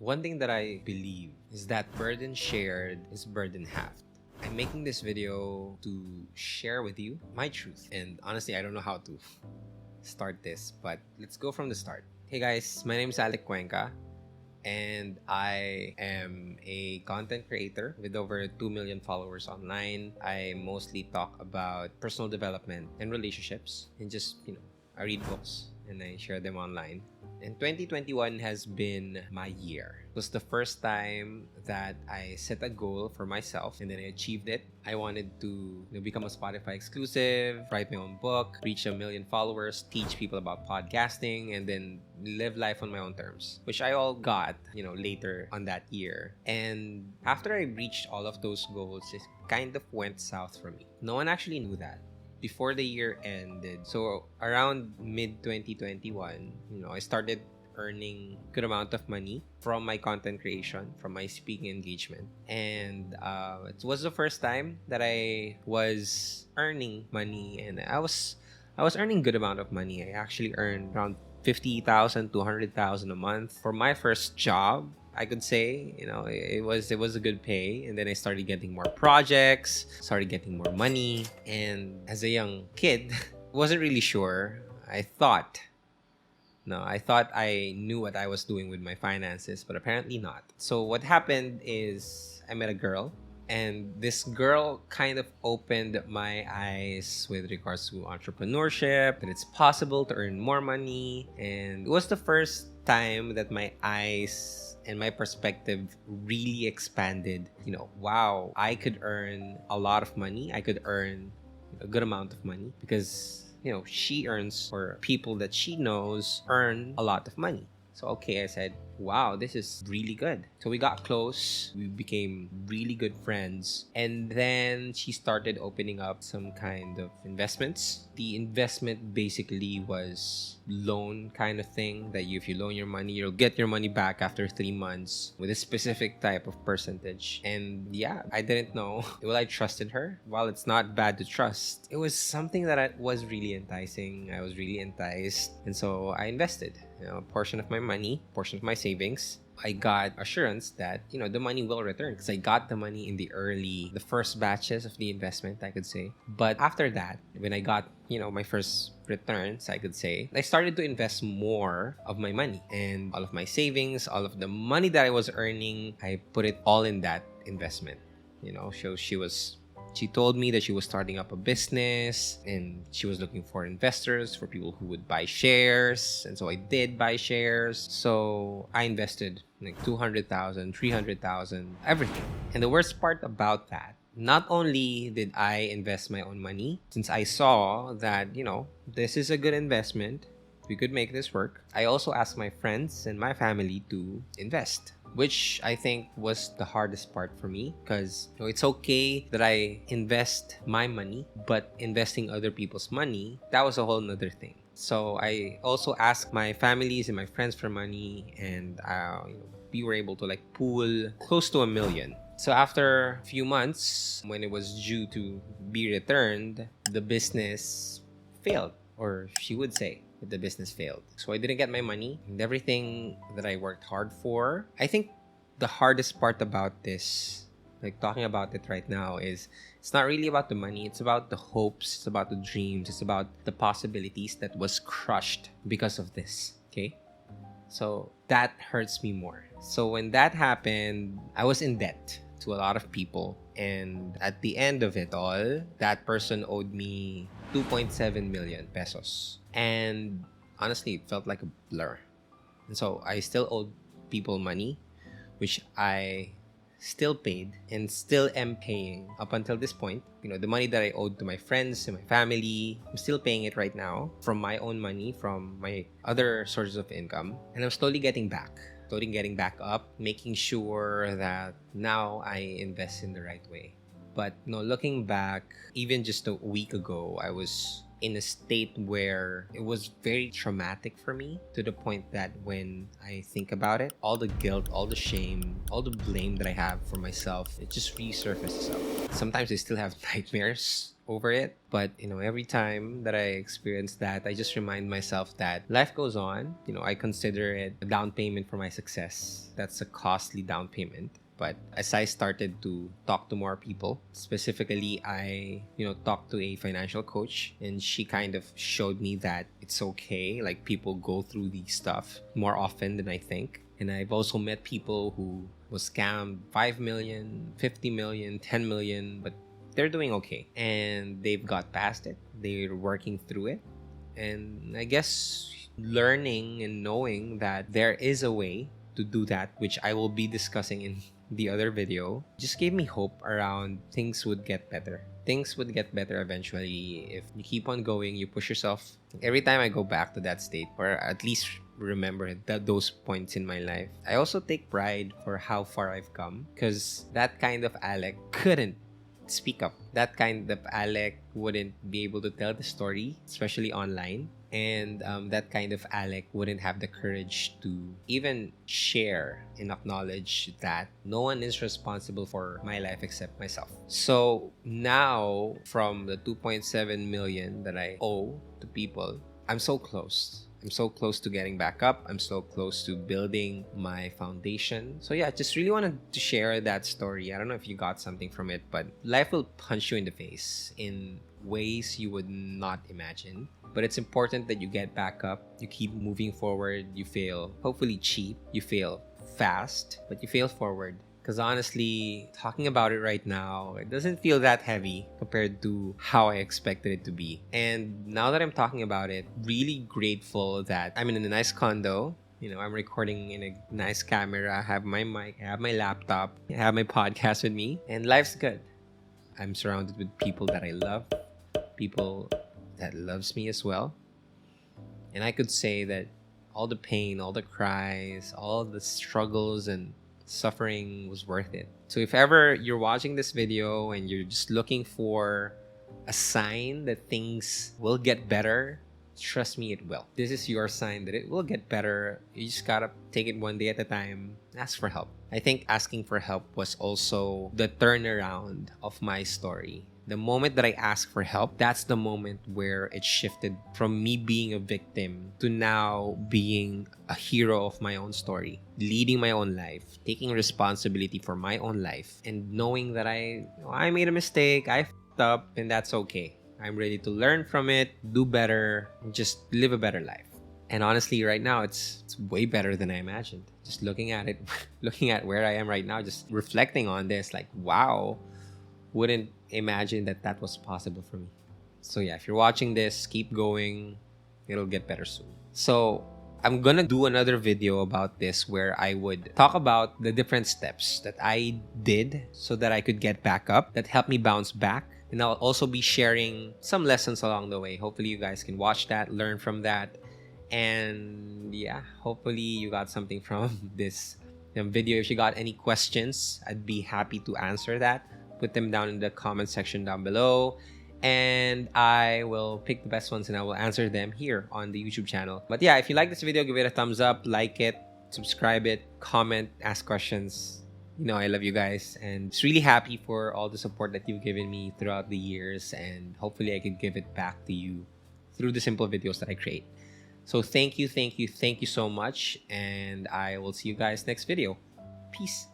One thing that I believe is that burden shared is burden halved. I'm making this video to share with you my truth. And honestly, I don't know how to start this, but let's go from the start. Hey guys, my name is Alec Cuenca, and I am a content creator with over 2 million followers online. I mostly talk about personal development and relationships, and I read books and I share them online. And 2021 has been my year. It was the first time that I set a goal for myself and then I achieved it. I wanted to become a Spotify exclusive, write my own book, reach 1 million followers, teach people about podcasting, and then live life on my own terms, which I all got, later on that year. And after I reached all of those goals, it kind of went south for me. No one actually knew that before the year ended. So around mid 2021, I started earning good amount of money from my content creation, from my speaking engagement. And it was the first time that I was earning money, and I was earning good amount of money. I actually earned around 50,000 to 100,000 a month for my first job. I could say, it was a good pay. And then I started getting more projects, started getting more money. And as a young kid, wasn't really sure. I thought I knew what I was doing with my finances, but apparently not. So what happened is I met a girl, and this girl kind of opened my eyes with regards to entrepreneurship, that it's possible to earn more money. And it was the first time that my eyes and my perspective really expanded. Wow, I could earn a lot of money. I could earn a good amount of money because, she earns, or people that she knows earn a lot of money. So, okay, I said, wow, this is really good. So we got close. We became really good friends. And then she started opening up some kind of investments. The investment basically was loan kind of thing, that if you loan your money, you'll get your money back after 3 months with a specific type of percentage. And yeah, I didn't know. Well, I trusted her. While it's not bad to trust, it was something that was really enticing. I was really enticed. And so I invested a portion of my money, portion of my savings. I got assurance that, the money will return, because I got the money in the first batches of the investment, I could say. But after that, when I got, my first returns, I could say, I started to invest more of my money and all of my savings, all of the money that I was earning. I put it all in that investment. So she told me that she was starting up a business and she was looking for investors, for people who would buy shares. And so I did buy shares. So I invested like 200,000, 300,000, everything. And the worst part about that, not only did I invest my own money, since I saw that, this is a good investment, we could make this work, I also asked my friends and my family to invest, which I think was the hardest part for me, because it's okay that I invest my money, but investing other people's money, that was a whole nother thing. So I also asked my families and my friends for money, and we were able to pool close to 1 million. So after a few months, when it was due to be returned, the business failed, or she would say the business failed. So I didn't get my money and everything that I worked hard for. I think the hardest part about this, talking about it right now, is it's not really about the money. It's about the hopes. It's about the dreams. It's about the possibilities that was crushed because of this. Okay? So that hurts me more. So when that happened, I was in debt to a lot of people. And at the end of it all, that person owed me 2.7 million pesos. And honestly, it felt like a blur. And so I still owed people money, which I still paid and still am paying up until this point. The money that I owed to my friends and my family, I'm still paying it right now from my own money, from my other sources of income. And I'm slowly getting back up, making sure that now I invest in the right way. But looking back, even just a week ago, I was in a state where it was very traumatic for me, to the point that when I think about it, all the guilt, all the shame, all the blame that I have for myself, it just resurfaces up. Sometimes I still have nightmares over it. But, every time that I experience that, I just remind myself that life goes on. I consider it a down payment for my success. That's a costly down payment. But as I started to talk to more people, specifically, I, talked to a financial coach, and she kind of showed me that it's okay. Like, people go through these stuff more often than I think. And I've also met people who was scammed 5 million, 50 million, 10 million, but they're doing okay. And they've got past it. They're working through it. And I guess learning and knowing that there is a way to do that, which I will be discussing in the other video, just gave me hope around things would get better. Things would get better eventually if you keep on going, you push yourself. Every time I go back to that state, or at least remember those points in my life, I also take pride for how far I've come, because that kind of Alec couldn't speak up. That kind of Alec wouldn't be able to tell the story, especially online. And that kind of Alec wouldn't have the courage to even share and acknowledge that no one is responsible for my life except myself. So now, from the 2.7 million that I owe to people, I'm so close. I'm so close to getting back up. I'm so close to building my foundation. So yeah, just really wanted to share that story. I don't know if you got something from it, but life will punch you in the face in ways you would not imagine. But it's important that you get back up, you keep moving forward, you fail, hopefully cheap, you fail fast, but you fail forward. Because honestly, talking about it right now, it doesn't feel that heavy compared to how I expected it to be. And now that I'm talking about it, really grateful that I'm in a nice condo. I'm recording in a nice camera, I have my mic, I have my laptop, I have my podcast with me, and life's good. I'm surrounded with people that I love, people that loves me as well. And I could say that all the pain, all the cries, all the struggles and suffering was worth it. So if ever you're watching this video and you're just looking for a sign that things will get better, trust me, it will. This is your sign that it will get better. You just gotta take it one day at a time. Ask for help. I think asking for help was also the turnaround of my story. The moment that I asked for help, that's the moment where it shifted from me being a victim to now being a hero of my own story, leading my own life, taking responsibility for my own life, and knowing that I made a mistake, I f***ed up, and that's okay. I'm ready to learn from it, do better, and just live a better life. And honestly, right now, it's way better than I imagined. Just looking at it, looking at where I am right now, just reflecting on this, like, wow, wouldn't imagine that was possible for me. So yeah, if you're watching this, keep going. It'll get better soon. So I'm gonna do another video about this where I would talk about the different steps that I did so that I could get back up, that helped me bounce back. And I'll also be sharing some lessons along the way. Hopefully you guys can watch that, learn from that. And yeah, hopefully you got something from this video. If you got any questions, I'd be happy to answer that. Put them down in the comment section down below, and I will pick the best ones and I will answer them here on the YouTube channel. But yeah, if you like this video, give it a thumbs up, like it, subscribe it, comment, ask questions. I love you guys, and just really happy for all the support that you've given me throughout the years, and hopefully I can give it back to you through the simple videos that I create. So thank you so much, and I will see you guys next video. Peace.